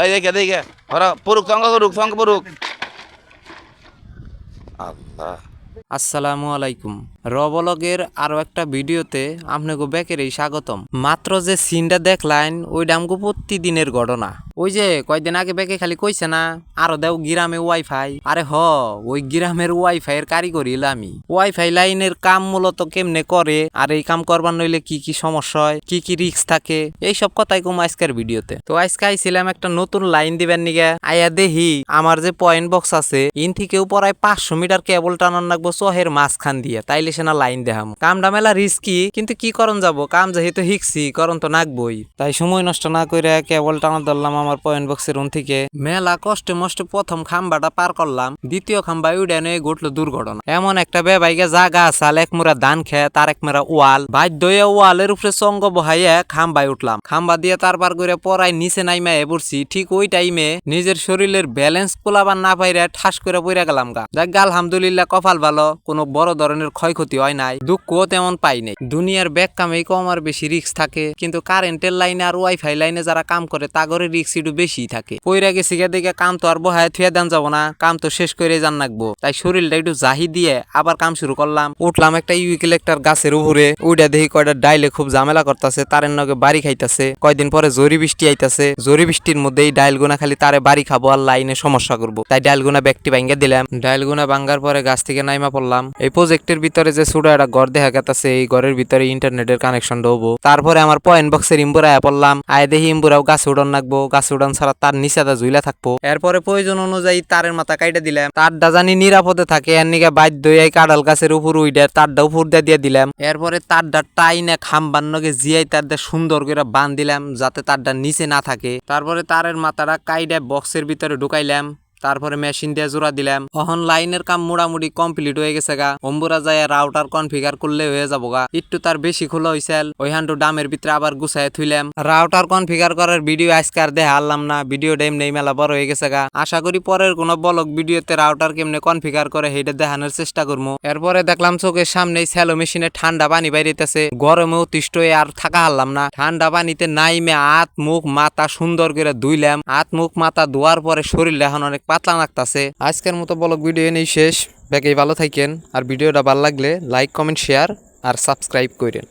এই দেখে দেখে ওরা পুরুক সঙ্গ পুরুক আল্লাহ। আসসালামু আলাইকুম। রবলগের আরো একটা ভিডিওতে আপনাকে বেকেরই স্বাগতম। মাত্র যে সিনটা দেখলেন ওইটা আমগো প্রতিদিনের ঘটনা। ওই যে কয়দিন আগে বেকে খালি কইছে না আরো দেও গ্রামে ওয়াইফাই। আরে ওই গ্রামের ওয়াইফাই এর কারিগরি আমি। ওয়াইফাই লাইনের কাম মূলত কেমনে করে আর এই কাম করবার নইলে কি কি সমস্যা হয়, কি কি রিস্ক থাকে, এইসব কথাই কম আজকের ভিডিওতে। তো আজকে আইছিলাম একটা নতুন লাইন দিবেন নিগে। আইয়া দেখি আমার যে পয়েন্ট বক্স আছে ইন থেকেও প্রায় 500 মিটার কেবল টানার লাগবো চহের মাঝখান দিয়ে, তাইলে সেনা লাইন দেখাম। কামটা মেলা রিস্কি, কিন্তু কি করণ যাব, কাম যেহেতু শিখছি করণ তো নাকবই। তাই সময় নষ্ট না করে কেবল টানা ধরলাম আমার পয়েন্ট বক্সের রুম থেকে। মেলা কষ্টে মষ্টে প্রথম খাম্বাটা পার করলাম, দ্বিতীয় খাম্বা উড়ে নিয়ে ঘটলো দুর্ঘটনা। এমন একটা বেবাইকে জাগা আসাল, এক মুরা ধান খেয়ে তার এক মেরা ওয়াল বাধ্য হয়ে ওয়ালের উপরে চঙ্গ বহাইয়া খাম্বায় উঠলাম। খাম্বা দিয়ে তার পার করে পড়াই নিচে নাইমা পড়ছি। ঠিক ওই টাইমে নিজের শরীরের ব্যালেন্স পোলাবার না পাইরে ঠাস করে পড়ে গেলাম গা। যাক আলহামদুলিল্লাহ, কপাল ভালো, কোনো বড় ধরনের ক্ষয়ক্ষতি হয় নাই, দুঃখও তেমন পাই নাই। দুনিয়ার ব্যাগ কামেই কম আর বেশি রিস্ক থাকে, কিন্তু কারেন্টের লাইনে আর ওয়াইফাই লাইনে যারা কাম করে তাগরে রিস্ক একটু বেশি থাকে। পইরা গেছি গা দেখে কাম তো আর বহায় থুয়ে দেন যাবো না, কাম তো শেষ করে যান লাগবো। তাই শরীরটা একটু জাহি দিয়ে আবার কাম শুরু করলাম। উঠলাম একটা ইউক্যালিপটাস গাছের উপরে, উইডা দেখি কয়টা ডাইলে খুব ঝামেলা করতেছে, তারের নগে বাড়ি খাইতেছে। কয়দিন পরে জরি বৃষ্টি আইতাছে, জরি বৃষ্টির মধ্যে এই ডাইল গুনা খালি তারে বাড়ি খাবো আর লাইনে সমস্যা করবো। তাই ডাইল গুনা ব্যক্তি ভাঙ্গা দিলাম। ডাইল গুনা ভাঙ্গার পরে গাছ থেকে নাইমা পড়লাম। এই প্রজেক্টের ভিতরে যে ছোট একটা ঘর দেখা গেছে, এই ঘরের ভিতরে ইন্টারনেটের কানেকশন হবো। তারপরে আমার পয়েন্ট বক্সের ইম্বুরা আয়া পড়লাম। আয় দেখি ইম্বুরাও গাছ উড়ান লাগবো, গাছ উড়ান ছাড়া তার নিচেটা ঝুইলা থাকবো। এরপরে প্রয়োজন অনুযায়ী তারের মাথা কাইটা দিলাম, তারটা জানি নিরাপদে থাকে এর নিকে বাধ্য হয়ে কাঁঠাল গাছের উপর উইডার তারটা উপর দিয়ে দিলাম। এরপরে তারটা টাইনে খাম্বার নগে জিয়াই তারটা সুন্দর করে বান দিলাম যাতে তারটা নিচে না থাকে। তারপরে তারের মাথাটা কাইডা বক্সের ভিতরে ঢুকাইলাম। তারপরে মেশিন দিয়ে জোড়া দিলাম। এখন লাইনের কাম মোটামুটি কমপ্লিট হয়ে গেছে গা। অম্বুরা যায় রাউটার কনফিগার করলে হয়ে যাবো গা। একটু তার বেশি খোলা হয়েছিল, ওইখানটু ডামের ভিতরে আবার গুছাই থুইলাম। রাউটার কনফিগার করার ভিডিও আজকার দেখে আনলাম না, ভিডিও টাইম নেই, মেলা বড় হয়ে গেছে গা। আশা করি পরের কোনো ব্লগ ভিডিওতে রাউটার কেমনে কনফিগার করে সেইটা দেখানোর চেষ্টা করবো। এরপরে দেখলাম চোখের সামনেই স্যালো মেশিনে ঠান্ডা পানি বাইরেতেছে, গরমে অতিষ্ঠ হয়ে আর থাকা হারলাম না। ঠান্ডা পানিতে নাইমে হাত মুখ মাথা সুন্দর করে ধুইলাম। হাত মুখ মাথা ধোয়ার পরে শরীরটা এখন অনেক পাতলা লাগতাছে। আজকের মতো ব্লগ ভিডিও নেই শেষ। বেকেই ভালো থাকেন, আর ভিডিওটা ভালো লাগলে লাইক কমেন্ট শেয়ার আর সাবস্ক্রাইব করেন।